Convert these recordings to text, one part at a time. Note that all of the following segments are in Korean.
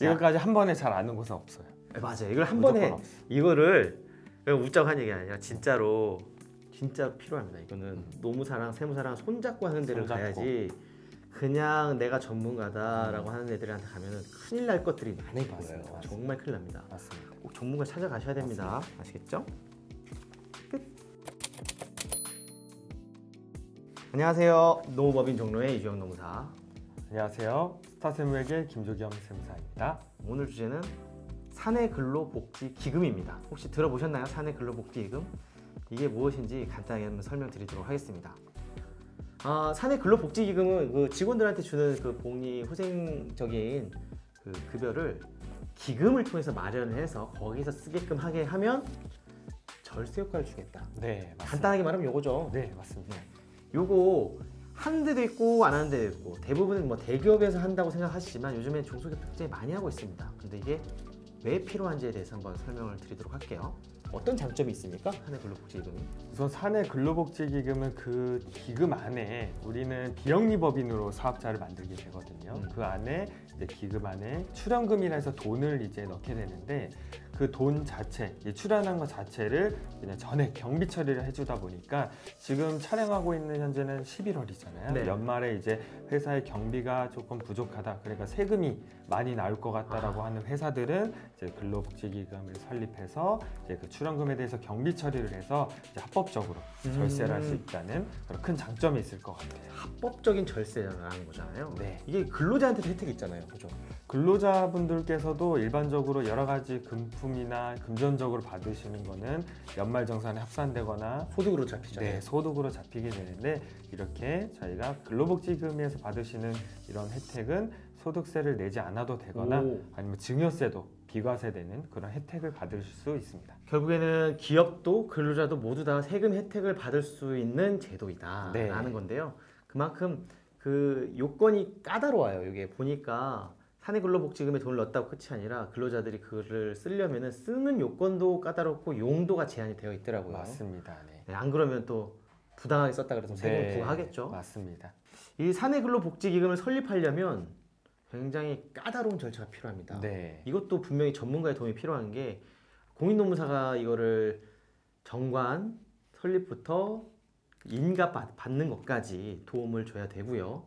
이것까지 한 번에 잘 아는 곳은 없어요. 맞아요. 이걸 한 번에 이거를 웃자고 한 얘기 아니라 진짜로 필요합니다. 이거는 노무사랑 세무사랑 손잡고 하는 데를 가야지 그냥 내가 전문가다라고 하는 애들한테 가면은 큰일 날 것들이 많을 거예요. 맞습니다. 정말 큰일 납니다. 맞습니다. 꼭 전문가 찾아가셔야 됩니다. 맞습니다. 아시겠죠? 끝. 안녕하세요. 노무법인 종로의 이주영 노무사. 안녕하세요. 스타세무에게 김조경 세무사입니다. 오늘 주제는 사내근로복지기금입니다. 혹시 들어보셨나요? 사내근로복지기금? 이게 무엇인지 간단하게 한번 설명드리도록 하겠습니다. 사내근로복지기금은 그 직원들한테 주는 그 복리 후생적인 그 급여를 기금을 통해서 마련을 해서 거기서 쓰게끔 하게 하면 절세 효과를 주겠다. 네, 맞습니다. 간단하게 말하면 요거죠. 네, 맞습니다. 요거 하는 데도 있고 안 하는 데도 있고 대부분 뭐 대기업에서 한다고 생각하시지만 요즘엔 중소기업 굉장히 많이 하고 있습니다. 근데 이게 왜 필요한지에 대해서 한번 설명을 드리도록 할게요. 어떤 장점이 있습니까? 사내근로복지기금이? 우선 사내근로복지기금은 그 기금 안에 우리는 비영리법인으로 사업자를 만들게 되거든요. 그 안에 이제 기금 안에 출연금이라 해서 돈을 이제 넣게 되는데 그 돈 자체, 출연한 것 자체를 그냥 전액 경비 처리를 해주다 보니까 지금 촬영하고 있는 현재는 11월이잖아요. 네. 연말에 이제 회사의 경비가 조금 부족하다. 그러니까 세금이 많이 나올 것 같다라고 하는 회사들은 이제 근로복지기금을 설립해서 이제 그 출연금에 대해서 경비 처리를 해서 이제 합법적으로 절세를 할 수 있다는 그런 큰 장점이 있을 것 같아요. 합법적인 절세라는 거잖아요. 네. 이게 근로자한테도 혜택이 있잖아요. 그죠? 근로자분들께서도 일반적으로 여러 가지 금품이나 금전적으로 받으시는 거는 연말정산에 합산되거나 소득으로 잡히잖아요. 네, 소득으로 잡히게 되는데 이렇게 저희가 근로복지금에서 받으시는 이런 혜택은 소득세를 내지 않아도 되거나 아니면 증여세도 비과세되는 그런 혜택을 받으실 수 있습니다. 결국에는 기업도 근로자도 모두 다 세금 혜택을 받을 수 있는 제도이다 네. 라는 건데요. 그만큼 그 요건이 까다로워요. 이게 보니까 사내근로복지금에 돈을 넣었다고 끝이 아니라 근로자들이 그거를 쓰려면은 쓰는 요건도 까다롭고 용도가 제한이 되어 있더라고요. 맞습니다. 네. 네, 안 그러면 또 부당하게 썼다 그래서 세금 부과하겠죠. 맞습니다. 이 사내근로복지기금을 설립하려면 굉장히 까다로운 절차가 필요합니다. 네. 이것도 분명히 전문가의 도움이 필요한 게 공인노무사가 이거를 정관 설립부터 인가 받는 것까지 도움을 줘야 되고요.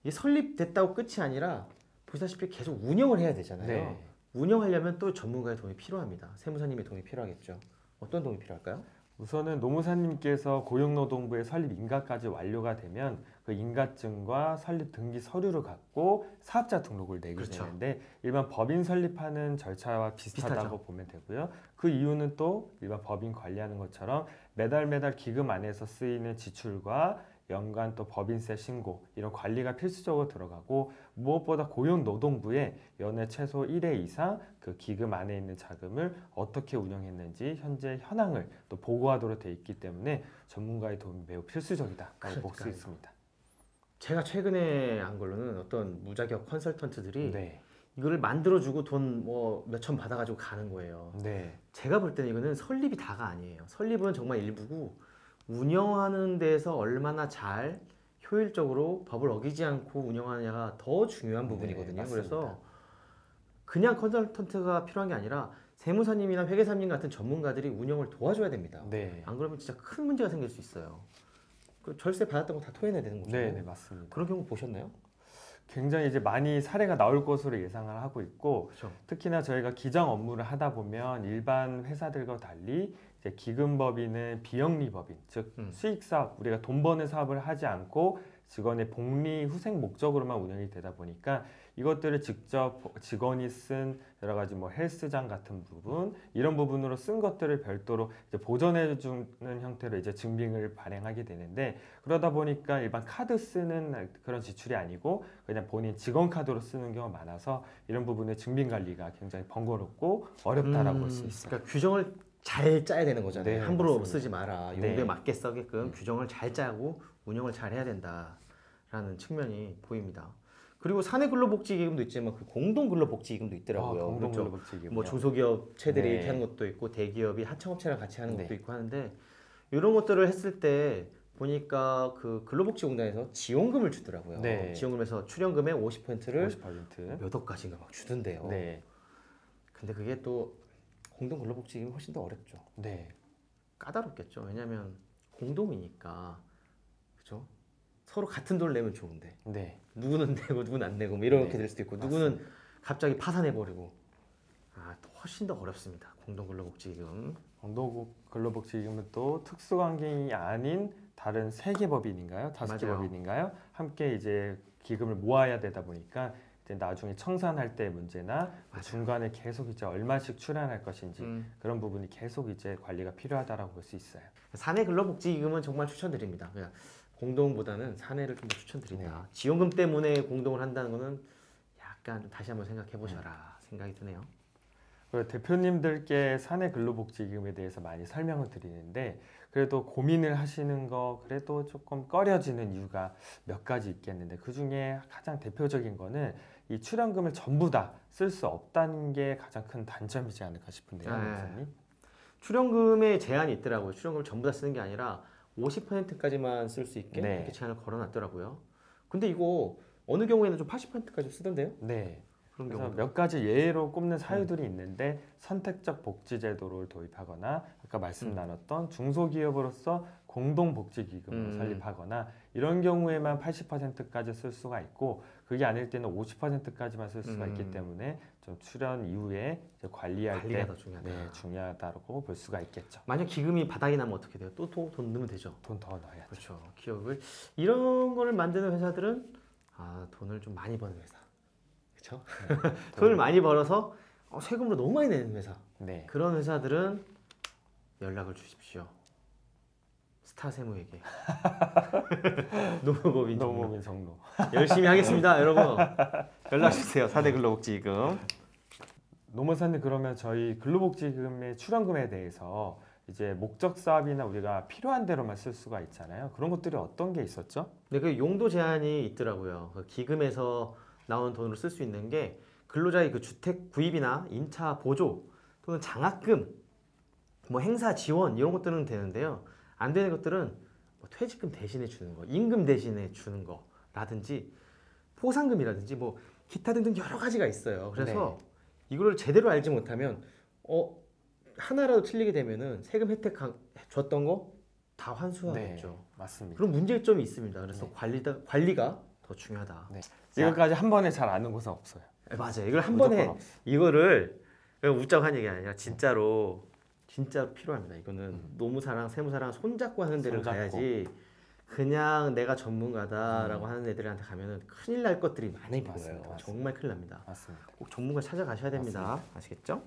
이게 설립됐다고 끝이 아니라 보시다시피 계속 운영을 해야 되잖아요. 네. 운영하려면 또 전문가의 도움이 필요합니다. 세무사님의 도움이 필요하겠죠. 어떤 도움이 필요할까요? 우선은 노무사님께서 고용노동부의 설립 인가까지 완료가 되면 그 인가증과 설립 등기 서류를 갖고 사업자 등록을 내게 그렇죠. 되는데 일반 법인 설립하는 절차와 비슷하다고 비슷하죠. 보면 되고요. 그 이유는 또 일반 법인 관리하는 것처럼 매달 기금 안에서 쓰이는 지출과 연간 또 법인세 신고 이런 관리가 필수적으로 들어가고 무엇보다 고용노동부에 연애 최소 1회 이상 그 기금 안에 있는 자금을 어떻게 운영했는지 현재 현황을 또 보고하도록 되어 있기 때문에 전문가의 도움이 매우 필수적이다라고 볼 수 있습니다. 제가 최근에 안 걸로는 어떤 무자격 컨설턴트들이 네. 이거를 만들어주고 돈 뭐 몇천 받아가지고 가는 거예요. 네. 제가 볼 때는 이거는 설립이 다가 아니에요. 설립은 정말 일부고 운영하는 데서 얼마나 잘 효율적으로 법을 어기지 않고 운영하느냐가 더 중요한 부분이거든요. 그래서 그냥 컨설턴트가 필요한 게 아니라 세무사님이나 회계사님 같은 전문가들이 운영을 도와줘야 됩니다. 네. 안 그러면 진짜 큰 문제가 생길 수 있어요. 그 절세 받았던 거 다 토해내야 되는 거죠. 네, 맞습니다. 그런 경우 보셨나요? 굉장히 이제 많이 사례가 나올 것으로 예상을 하고 있고 그렇죠. 특히나 저희가 기장 업무를 하다 보면 일반 회사들과 달리 이제 기금법인은 비영리법인, 즉 수익사업, 우리가 돈 버는 사업을 하지 않고 직원의 복리 후생 목적으로만 운영이 되다 보니까 이것들을 직접 직원이 쓴 여러 가지 뭐 헬스장 같은 부분 이런 부분으로 쓴 것들을 별도로 이제 보전해 주는 형태로 이제 증빙을 발행하게 되는데 그러다 보니까 일반 카드 쓰는 그런 지출이 아니고 그냥 본인 직원 카드로 쓰는 경우가 많아서 이런 부분의 증빙 관리가 굉장히 번거롭고 어렵다라고 볼 수 있어요. 그러니까 규정을 잘 짜야 되는 거잖아요. 네, 함부로 맞습니다. 쓰지 마라. 용도에 맞게 써게끔 규정을 잘 짜고 운영을 잘 해야 된다라는 측면이 보입니다. 그리고 사내근로복지기금도 있지만 그 공동근로복지기금도 있더라고요. 공동근로복지기금. 뭐 중소기업체들이 네. 이렇게 하는 것도 있고 대기업이 하청업체랑 같이 하는 것도 네. 있고 하는데 이런 것들을 했을 때 보니까 그 근로복지공단에서 지원금을 주더라고요. 네. 지원금에서 출연금의 50%를 50%. 몇 억까지인가 막 주던데요. 네. 근데 그게 또 공동 근로복지금이 훨씬 더 어렵죠. 네. 까다롭겠죠. 왜냐하면 공동이니까 그죠? 서로 같은 돈을 내면 좋은데 네. 누구는 내고 누구는 안 내고 뭐 이렇게 네. 될 수도 있고 누구는 갑자기 파산해 버리고 훨씬 더 어렵습니다. 공동 근로복지금. 공동 근로복지기금은 또 특수관계인이 아닌 다른 3개 법인인가요? 5개 맞아요. 법인인가요? 함께 이제 기금을 모아야 되다 보니까 이제 나중에 청산할 때 문제나 맞아요. 중간에 계속 이제 얼마씩 출연할 것인지 그런 부분이 계속 이제 관리가 필요하다라고 볼 수 있어요. 사내 근로복지기금은 정말 추천드립니다. 그냥 공동보다는 사내를 좀 더 추천드린다. 네. 지원금 때문에 공동을 한다는 거는 약간 좀 다시 한번 생각해 보셔라 생각이 드네요. 그리고 대표님들께 사내 근로복지기금에 대해서 많이 설명을 드리는데 그래도 고민을 하시는 거 그래도 조금 꺼려지는 이유가 몇 가지 있겠는데 그 중에 가장 대표적인 거는 이 출연금을 전부 다 쓸 수 없다는 게 가장 큰 단점이지 않을까 싶은데요, 네. 목사님. 출연금에 제한이 있더라고요. 출연금을 전부 다 쓰는 게 아니라 50%까지만 쓸 수 있게 네. 이렇게 제한을 걸어놨더라고요. 근데 이거 어느 경우에는 좀 80%까지 쓰던데요? 네. 그런 그래서 경우도. 몇 가지 예로 꼽는 사유들이 있는데 선택적 복지 제도를 도입하거나 아까 말씀 나눴던 중소기업으로서 공동복지기금을 설립하거나 이런 경우에만 80%까지 쓸 수가 있고 그게 아닐 때는 50%까지만 쓸 수가 있기 때문에 좀 출연 이후에 이제 관리할 관리가 때 더 중요하다. 네, 중요하다고 볼 수가 있겠죠. 만약 기금이 바닥이 나면 어떻게 돼요? 또 돈 넣으면 되죠. 돈 더 넣어야죠. 그렇죠. 기업을 이런 거를 만드는 회사들은 돈을 좀 많이 버는 회사. 그렇죠? 돈을 많이 벌어서 세금으로 너무 많이 내는 회사. 네. 그런 회사들은 연락을 주십시오. 스타세무에게. 노무법인 정로. 노무민 정로. 열심히 하겠습니다, 여러분. 연락 주세요. 사대 근로복지금. 노무사님 그러면 저희 근로복지금의 출연금에 대해서 이제 목적 사업이나 우리가 필요한 대로만 쓸 수가 있잖아요. 그런 것들이 어떤 게 있었죠? 네, 그 용도 제한이 있더라고요. 그 기금에서 나오는 돈으로 쓸 수 있는 게 근로자의 그 주택 구입이나 임차 보조 또는 장학금, 뭐 행사 지원 이런 것들은 되는데요. 안 되는 것들은 뭐 퇴직금 대신에 주는 거, 임금 대신에 주는 거라든지 포상금이라든지 뭐 기타 등등 여러 가지가 있어요. 그래서 이거를 제대로 알지 못하면 하나라도 틀리게 되면은 세금 혜택 줬던 거 다 환수하겠죠. 네, 맞습니다. 그런 문제점이 있습니다. 그래서 네. 관리가 더 중요하다. 네. 이것까지 한 번에 잘 아는 곳은 없어요. 맞아요. 이걸 한 무조건 번에 없어. 이거를 그냥 웃자고 한 얘기 아니라 진짜로 필요합니다. 이거는 노무사랑 세무사랑 손잡고 하는 데를 손잡고. 가야지 그냥 내가 전문가다라고 하는 애들한테 가면은 큰일 날 것들이 많이 보여요. 맞습니다. 정말 큰일 납니다. 맞습니다. 꼭 전문가 찾아가셔야 됩니다. 아시겠죠?